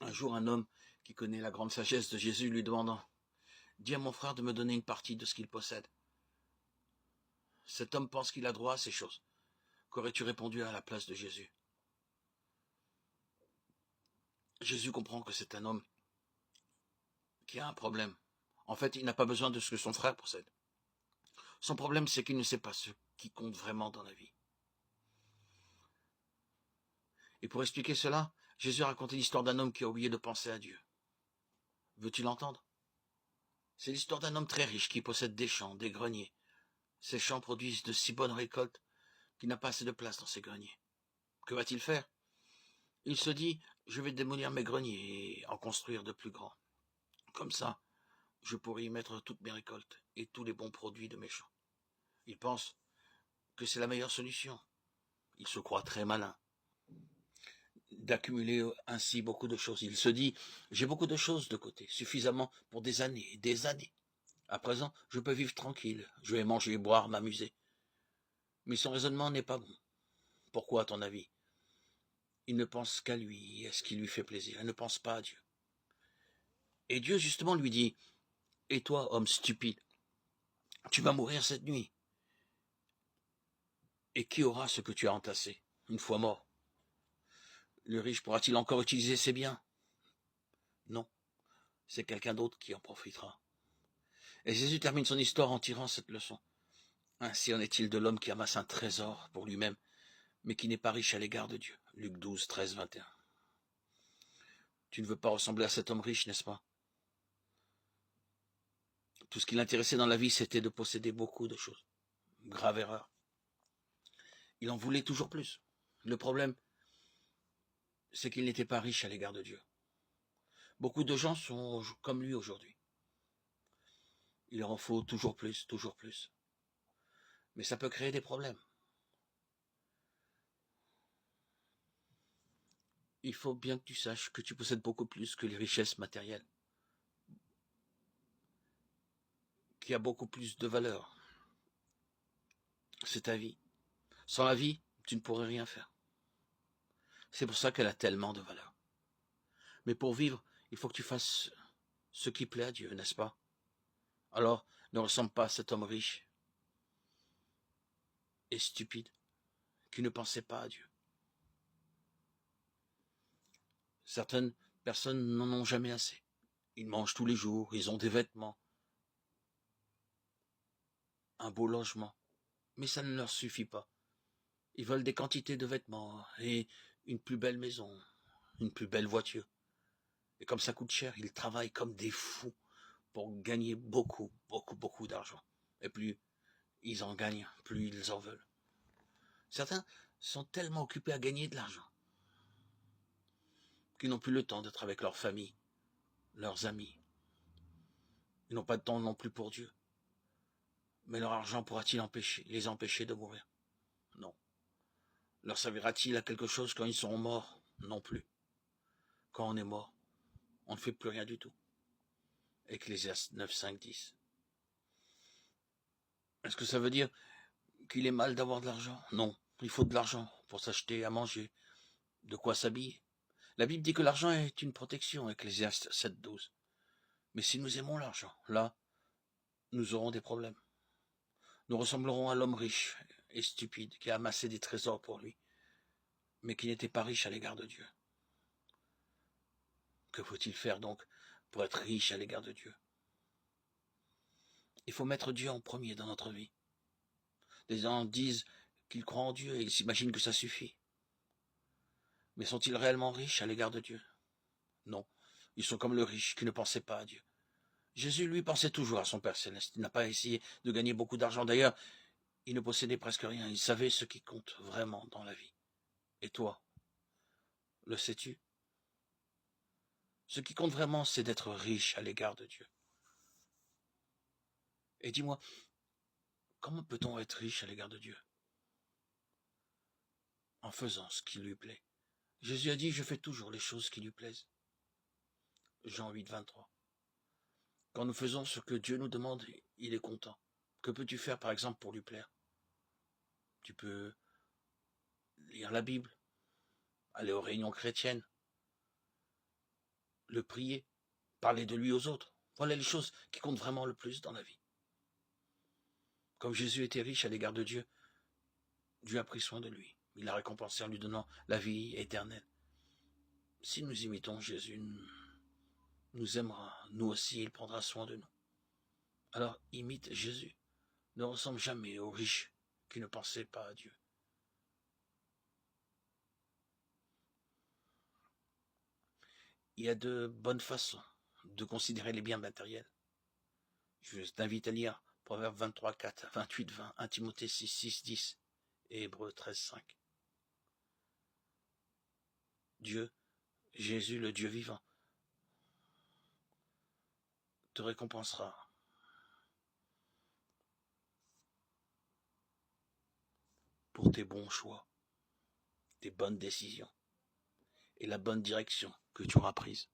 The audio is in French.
Un jour, un homme qui connaît la grande sagesse de Jésus lui demandant « Dis à mon frère de me donner une partie de ce qu'il possède. » Cet homme pense qu'il a droit à ces choses. Qu'aurais-tu répondu à la place de Jésus? Jésus comprend que c'est un homme qui a un problème. En fait, il n'a pas besoin de ce que son frère possède. Son problème, c'est qu'il ne sait pas ce qui compte vraiment dans la vie. Et pour expliquer cela, Jésus a raconté l'histoire d'un homme qui a oublié de penser à Dieu. Veux-tu l'entendre? C'est l'histoire d'un homme très riche qui possède des champs, des greniers. Ces champs produisent de si bonnes récoltes qu'il n'a pas assez de place dans ses greniers. Que va-t-il faire? Il se dit, je vais démolir mes greniers et en construire de plus grands. Comme ça, je pourrai y mettre toutes mes récoltes et tous les bons produits de mes champs. Il pense que c'est la meilleure solution. Il se croit très malin d'accumuler ainsi beaucoup de choses. Il se dit, j'ai beaucoup de choses de côté, suffisamment pour des années et des années. À présent, je peux vivre tranquille, je vais manger, boire, m'amuser. Mais son raisonnement n'est pas bon. Pourquoi, à ton avis? Il ne pense qu'à lui et à ce qui lui fait plaisir. Il ne pense pas à Dieu. Et Dieu, justement, lui dit, et toi, homme stupide, tu vas mourir cette nuit. Et qui aura ce que tu as entassé, une fois mort? Le riche pourra-t-il encore utiliser ses biens? Non, c'est quelqu'un d'autre qui en profitera. Et Jésus termine son histoire en tirant cette leçon. Ainsi en est-il de l'homme qui amasse un trésor pour lui-même, mais qui n'est pas riche à l'égard de Dieu. Luc 12, 13, 21. Tu ne veux pas ressembler à cet homme riche, n'est-ce pas? Tout ce qui l'intéressait dans la vie, c'était de posséder beaucoup de choses. Grave erreur. Il en voulait toujours plus. Le problème, c'est qu'il n'était pas riche à l'égard de Dieu. Beaucoup de gens sont comme lui aujourd'hui. Il leur en faut toujours plus, toujours plus. Mais ça peut créer des problèmes. Il faut bien que tu saches que tu possèdes beaucoup plus que les richesses matérielles, qui a beaucoup plus de valeur. C'est ta vie. Sans la vie, tu ne pourrais rien faire. C'est pour ça qu'elle a tellement de valeur. Mais pour vivre, il faut que tu fasses ce qui plaît à Dieu, n'est-ce pas? Alors, ne ressemble pas à cet homme riche et stupide qui ne pensait pas à Dieu. Certaines personnes n'en ont jamais assez. Ils mangent tous les jours, ils ont des vêtements, un beau logement, mais ça ne leur suffit pas. Ils veulent des quantités de vêtements et une plus belle maison, une plus belle voiture. Et comme ça coûte cher, ils travaillent comme des fous pour gagner beaucoup, beaucoup, beaucoup d'argent. Et plus ils en gagnent, plus ils en veulent. Certains sont tellement occupés à gagner de l'argent qu'ils n'ont plus le temps d'être avec leur famille, leurs amis. Ils n'ont pas de temps non plus pour Dieu. Mais leur argent pourra-t-il les empêcher de mourir? Non. Leur servira-t-il à quelque chose quand ils seront morts? Non plus. Quand on est mort, on ne fait plus rien du tout. Ecclésiaste 9, 5, 10. Est-ce que ça veut dire qu'il est mal d'avoir de l'argent? Non. Il faut de l'argent pour s'acheter à manger, de quoi s'habiller. La Bible dit que l'argent est une protection, Ecclésiaste 7, 12. Mais si nous aimons l'argent, là, nous aurons des problèmes. Nous ressemblerons à l'homme riche et stupide qui a amassé des trésors pour lui, mais qui n'était pas riche à l'égard de Dieu. Que faut-il faire donc pour être riche à l'égard de Dieu? Il faut mettre Dieu en premier dans notre vie. Les gens disent qu'ils croient en Dieu et ils s'imaginent que ça suffit. Mais sont-ils réellement riches à l'égard de Dieu? Non. Ils sont comme le riche qui ne pensait pas à Dieu. Jésus, lui, pensait toujours à son Père Céleste. Il n'a pas essayé de gagner beaucoup d'argent. D'ailleurs, il ne possédait presque rien. Il savait ce qui compte vraiment dans la vie. Et toi, le sais-tu? Ce qui compte vraiment, c'est d'être riche à l'égard de Dieu. Et dis-moi, comment peut-on être riche à l'égard de Dieu? En faisant ce qui lui plaît. Jésus a dit, je fais toujours les choses qui lui plaisent. Jean 8, 23. Quand nous faisons ce que Dieu nous demande, il est content. Que peux-tu faire, par exemple, pour lui plaire? Tu peux lire la Bible, aller aux réunions chrétiennes, le prier, parler de lui aux autres. Voilà les choses qui comptent vraiment le plus dans la vie. Comme Jésus était riche à l'égard de Dieu, Dieu a pris soin de lui. Il l'a récompensé en lui donnant la vie éternelle. Si nous imitons Jésus, nous aimera, nous aussi, il prendra soin de nous. Alors imite Jésus. Ne ressemble jamais aux riches qui ne pensaient pas à Dieu. Il y a de bonnes façons de considérer les biens matériels. Je t'invite à lire Proverbes 23, 4, 28, 20, 1 Timothée 6, 6, 10 et Hébreux 13, 5. Dieu, Jésus, le Dieu vivant, te récompensera pour tes bons choix, tes bonnes décisions et la bonne direction que tu auras prise.